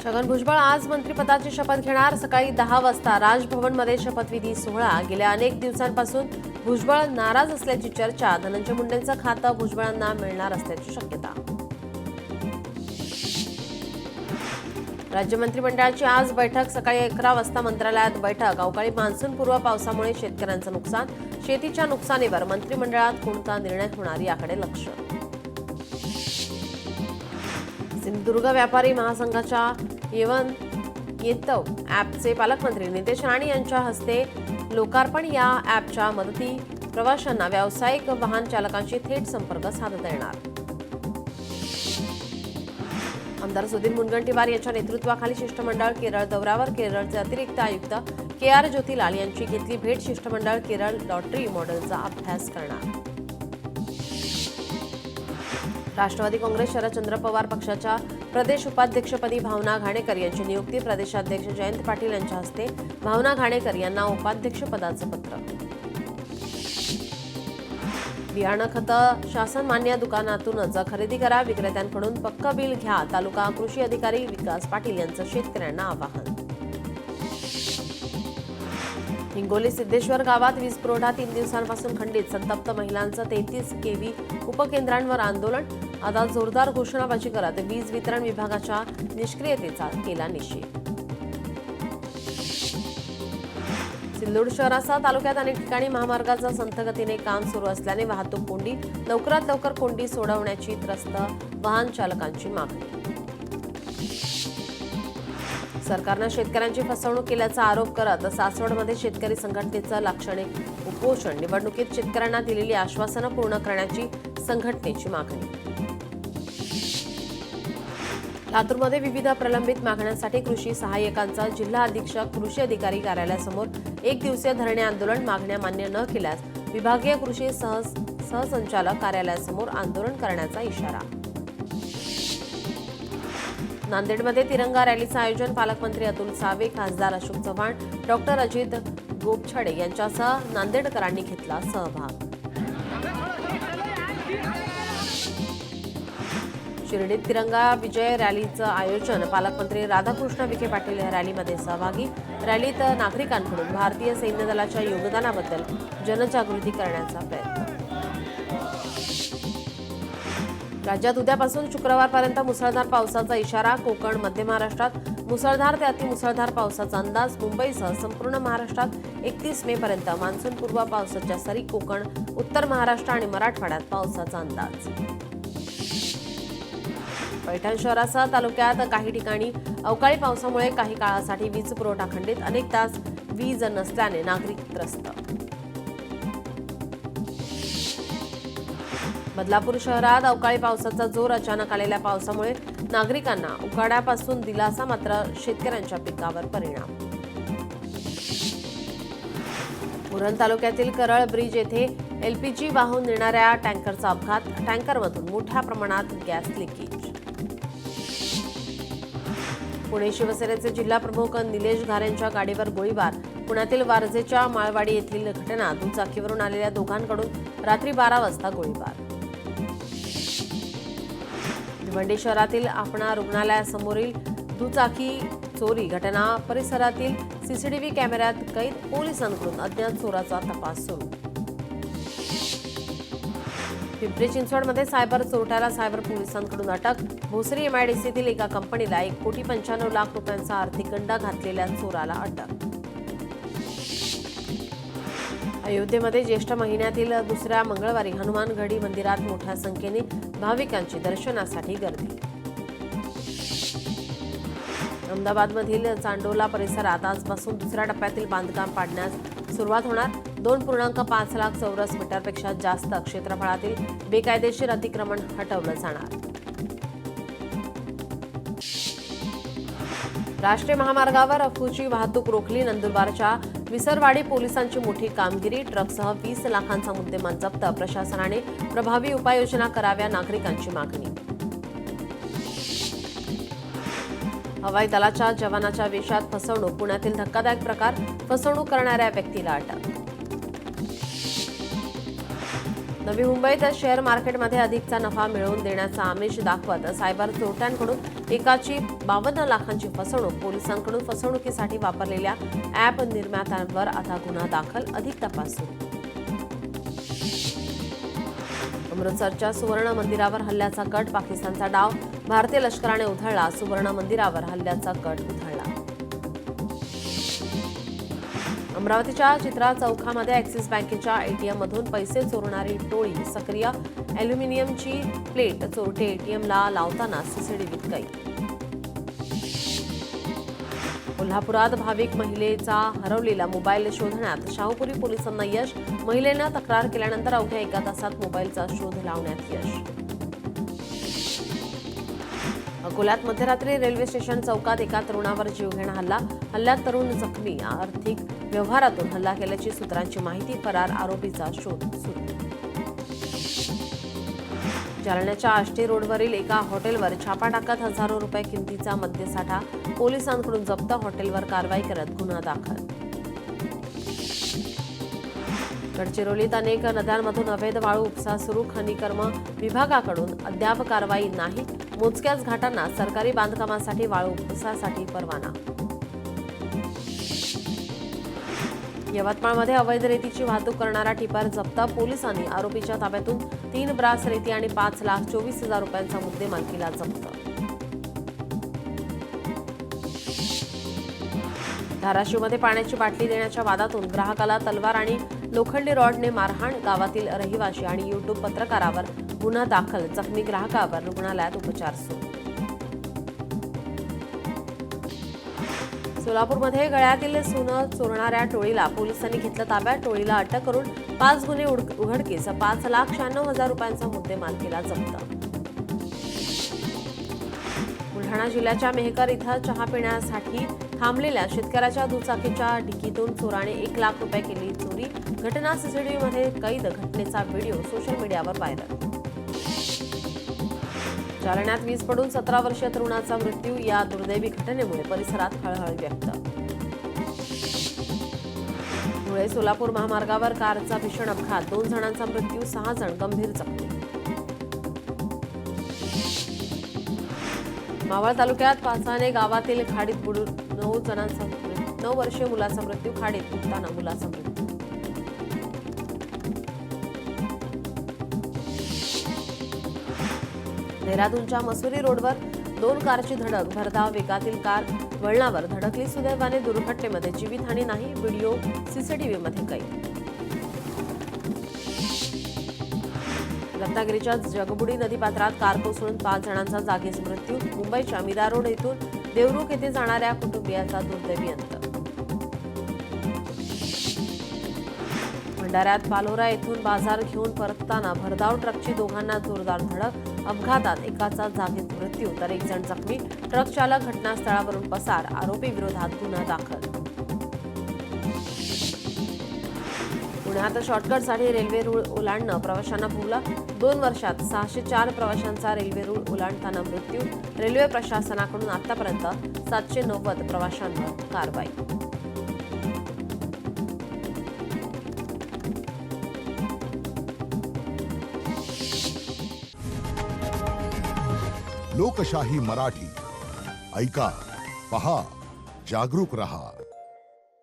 छगन भुजबळ आज मंत्रिपदाची शपथ घेणार। सकाळी 10 वाजता राजभवनमध्ये शपथविधी सोहळा। गेल्या अनेक दिवसांपासून भुजबळ नाराज असल्याची चर्चा। धनंजय मुंडेंचं खातं भुजबळांना मिळणार असल्याची शक्यता। राज्य मंत्रिमंडळाची आज बैठक। सकाळी 11 वाजता मंत्रालयात बैठक। अवकाळी मान्सूनपूर्व पावसामुळे शेतकऱ्यांचं नुकसान, शेतीच्या नुकसानीवर मंत्रिमंडळात कोणता निर्णय होणार याकडे लक्ष। सिंधुदुर्ग व्यापारी महासंघाच्या येतव ॲपचे पालकमंत्री नितेश राणे यांच्या हस्ते लोकार्पण। या ॲपच्या मदती प्रवाशांना व्यावसायिक वाहन चालकांशी थेट संपर्क साधता येणार। आमदार सुधीर मुनगंटीवार यांच्या नेतृत्वाखाली शिष्टमंडळ केरळ दौऱ्यावर। केरळचे अतिरिक्त आयुक्त KR ज्योतिलाल यांची घेतली भेट। शिष्टमंडळ केरळ लॉटरी मॉडेलचा अभ्यास करणार। राष्ट्रवादी काँग्रेस शरदचंद्र पवार पक्षाच्या प्रदेश उपाध्यक्षपदी भावना घाणेकर यांची नियुक्ती। प्रदेशाध्यक्ष जयंत पाटील यांच्या हस्ते भावना घाणेकर यांना उपाध्यक्षपदाचं पत्र। बियाणं खतं शासन मान्य दुकानातूनच खरेदी करा, विक्रेत्यांकडून पक्क बिल घ्या। तालुका कृषी अधिकारी विकास पाटील यांचं शेतकऱ्यांना आवाहन। हिंगोली सिद्धेश्वर गावात वीज पुरवठा 3 दिवसांपासून खंडित। संतप्त महिलांचं 33 kV उपकेंद्रांवर आंदोलन। आता जोरदार घोषणाबाजी करत वीज वितरण विभागाच्या निष्क्रियतेचा केला निषेध। सिल्लोड शहरासह तालुक्यात अनेक ठिकाणी महामार्गाचं संथ गतीने काम सुरू असल्याने वाहतूक कोंडी। लवकरात लवकर कोंडी सोडवण्याची त्रस्त वाहन चालकांची मागणी। सरकारनं शेतकऱ्यांची फसवणूक केल्याचा आरोप करत सासवडमध्ये शेतकरी संघटनेचं लाक्षणिक उपोषण। निवडणुकीत शेतकऱ्यांना दिलेली आश्वासनं पूर्ण करण्याची संघटनेची मागणी। लातूरमध्ये विविध प्रलंबित मागण्यांसाठी कृषी सहाय्यकांचा जिल्हा अधीक्षक कृषी अधिकारी कार्यालयासमोर 1 दिवसीय धरणे आंदोलन। मागण्या मान्य न केल्यास विभागीय कृषी सहसंचालक कार्यालयासमोर आंदोलन करण्याचा इशारा। नांदेडमध्ये तिरंगा रॅलीचं आयोजन। पालकमंत्री अतुल सावे, खासदार अशोक चव्हाण, डॉक्टर अजित गोपछडे यांच्यासह नांदेडकरांनी घेतला सहभाग। शिर्डीत तिरंगा विजय रॅलीचं आयोजन। पालकमंत्री राधाकृष्ण विखे पाटील या रॅलीमध्ये सहभागी। रॅलीत नागरिकांकडून भारतीय सैन्य दलाच्या योगदानाबद्दल जनजागृती करण्याचा प्रयत्न। राज्यात उद्यापासून शुक्रवारपर्यंत मुसळधार पावसाचा इशारा। कोकण, मध्य महाराष्ट्रात मुसळधार ते अतिमुसळधार पावसाचा अंदाज। मुंबईसह संपूर्ण महाराष्ट्रात 31 मे पर्यंत मान्सूनपूर्व पावसाच्या सरी। कोकण, उत्तर महाराष्ट्र आणि मराठवाड्यात पावसाचा अंदाज। पैठण शहरासह तालुक्यात काही ठिकाणी अवकाळी पावसामुळे काही काळासाठी वीज पुरवठा खंडित। अनेक तास वीज नसल्याने नागरिक त्रस्त। बदलापूर शहरात अवकाळी पावसाचा जोर। अचानक आलेल्या पावसामुळे नागरिकांना उकाड्यापासून दिलासा, मात्र शेतकऱ्यांच्या पिकावर परिणाम। उरण तालुक्यातील करळ ब्रिज येथे LPG वाहून नेणाऱ्या टँकरचा अपघात। टँकरमधून मोठ्या प्रमाणात गॅस लिकेज। पुणे शिवसेनेचे जिल्हा प्रमुख निलेश घारेंच्या गाडीवर गोळीबार। पुण्यातील वारजेच्या माळवाडी येथील घटना। दुचाकीवरून आलेल्या दोघांकडून रात्री 12 वाजता गोळीबार। भिवंडी शहरातील आपणा रुग्णालयासमोरील दुचाकी चोरी घटना। परिसरातील CCTV कॅमेऱ्यात कैद। पोलिसांकडून अज्ञात चोराचा तपास सुरू। पिंपरी चिंचवडमध्ये सायबर चोरट्याला सायबर पोलिसांकडून अटक। भोसरी MIDCतील एका कंपनीला 1,95,00,000 रुपयांचा आर्थिक गंडा घातलेल्या चोराला अटक। अयोध्येमध्ये ज्येष्ठ महिन्यातील दुसऱ्या मंगळवारी हनुमानगढी मंदिरात मोठ्या संख्येने भाविकांची दर्शनासाठी गर्दी। अहमदाबादमधील चांडोला परिसरात आजपासून दुसऱ्या टप्प्यातील बांधकाम पाडण्यास सुरुवात होणार। 2.5 लाख चौरस मीटरपेक्षा जास्त क्षेत्रफळातील बेकायदेशीर अतिक्रमण हटवलं जाणार। राष्ट्रीय महामार्गावर अफूची वाहतूक रोखली। नंदुरबारच्या विसरवाडी पोलिसांची मोठी कामगिरी। ट्रकसह 20 लाखांचा मुद्देमाल जप्त। प्रशासनाने प्रभावी उपाययोजना कराव्या, नागरिकांची मागणी। हवाई दलाच्या जवानाच्या वेशात फसवणूक। पुण्यातील धक्कादायक प्रकार। फसवणूक करणाऱ्या व्यक्तीला अटक। नवी मुंबईत शेअर मार्केटमध्ये अधिकचा नफा मिळवून देण्याचा आमिष दाखवत सायबर चोरट्यांकडून एकाची 52 लाखांची फसवणूक. पोलिसांकडून फसवणुकीसाठी वापरलेल्या ॲप निर्मात्यांवर आता गुन्हा दाखल. अधिक तपास सुरू. अमृतसरच्या सुवर्ण मंदिरावर हल्ल्याचा कट. पाकिस्तानचा डाव भारतीय लष्कराने उधळला. सुवर्ण मंदिरावर हल्ल्याचा कट उधळला. अमरावतीच्या चित्रा चौकामध्ये ॲक्सिस बँकेच्या एटीएममधून पैसे चोरणारी टोळी सक्रिय. ॲल्युमिनियमची प्लेट चोरटे एटीएमला लावताना सीसीटीव्हीत कैद. कोल्हापुरात भाविक महिलेचा हरवलेला मोबाईल शोधण्यात शाहूपुरी पोलिसांना यश. महिलेनं तक्रार केल्यानंतर अवघ्या 1 तासात मोबाईलचा शोध लावण्यात यश. अकोल्यात मध्यरात्री रेल्वे स्टेशन चौकात एका तरुणावर जीवघेणा हल्ला. हल्ल्यात तरुण जखमी. आर्थिक व्यवहारातून हल्ला केल्याची सूत्रांची माहिती. फरार आरोपीचा शोध सुरू. जालन्याच्या आष्टी रोडवरील एका हॉटेलवर छापा टाकत हजारो रुपये किमतीचा मद्यसाठा पोलिसांकडून जप्त. हॉटेलवर कारवाई करत गुन्हा दाखल. गडचिरोलीत अनेक नद्यांमधून अवैध वाळू उपसा सुरू. खनिकर्म विभागाकडून अद्याप कारवाई नाही. मोजक्याच घाटांना सरकारी बांधकामासाठी वाळू उपसासाठी परवाना. यवतमाळमध्ये अवैध रेतीची वाहतूक करणारा टिपर जप्त. पोलिसांनी आरोपीच्या ताब्यातून 3 ब्रास रेती आणि 5,24,000 रुपयांचा मुद्देमाल केला जप्त. धाराशिवमध्ये पाण्याची बाटली देण्याच्या वादातून ग्राहकाला तलवार आणि लोखंडी रॉडने मारहाण. गावातील रहिवाशी आणि युट्यूब पत्रकारावर गुन्हा दाखल. जखमी ग्राहकावर रुग्णालयात उपचार सुरू. सोलापूरमध्ये गळ्यातील सोनं चोरणाऱ्या टोळीला पोलिसांनी घेतलं ताब्यात. टोळीला अटक करून 5 गुन्हे उघडकीस. 5,96,000 रुपयांचा मुद्देमाल केला जप्त. बुलढाणा जिल्ह्याच्या मेहकर इथं चहा पिण्यासाठी थांबलेल्या शेतकऱ्याच्या दुचाकीच्या डिकीतून चोराने 1 लाख रुपये केली चोरी. घटना सीसीटीव्हीमध्ये कैद. घटनेचा व्हिडिओ सोशल मीडियावर व्हायरल. जालन्यात वीज पडून 17 वर्षीय तरुणाचा मृत्यू. या दुर्दैवी घटनेमुळे परिसरात हळहळ व्यक्त. धुळे सोलापूर महामार्गावर कारचा भीषण अपघात. 2 जणांचा मृत्यू. 6 जण गंभीर जखमी. मावळ तालुक्यात पाचाने गावातील खाडीत बुडून 9 वर्षीय मुलाचा मृत्यू. खाडीत बुडताना मुलाचा मृत्यू. देहरादूनच्या मसुरी रोडवर 2 कारची धडक. भरधाव वेगातील कार वळणावर धडकली. सुदैवाने दुर्घटनेमध्ये जीवितहानी नाही. व्हिडिओ सीसीटीव्हीमध्ये कैद. रत्नागिरीच्या जगबुडी नदीपात्रात कार कोसळून 5 जणांचा जागीच मृत्यू. मुंबईच्या मीरा रोड येथून देवरुख येथे जाणाऱ्या कुटुंबियाचा दुर्दैवी अंत. भंडाऱ्यात पालोरा येथून बाजार घेऊन परतताना भरधाव ट्रकची दोघांना जोरदार धडक. अपघातात एकाचा जागीच मृत्यू तर 1 जण जखमी. ट्रक चालक घटनास्थळावरून पसार. आरोपी विरोधात गुन्हा दाखल. पुण्यात शॉर्टकटसाठी रेल्वे रूळ ओलांडणं प्रवाशांना भोवला. 2 वर्षात 604 प्रवाशांचा रेल्वे रूळ ओलांडताना मृत्यू. रेल्वे प्रशासनाकडून आतापर्यंत 790 प्रवाशांवर कारवाई. लोकशाही मराठी ऐका, पहा, जागरूक रहा.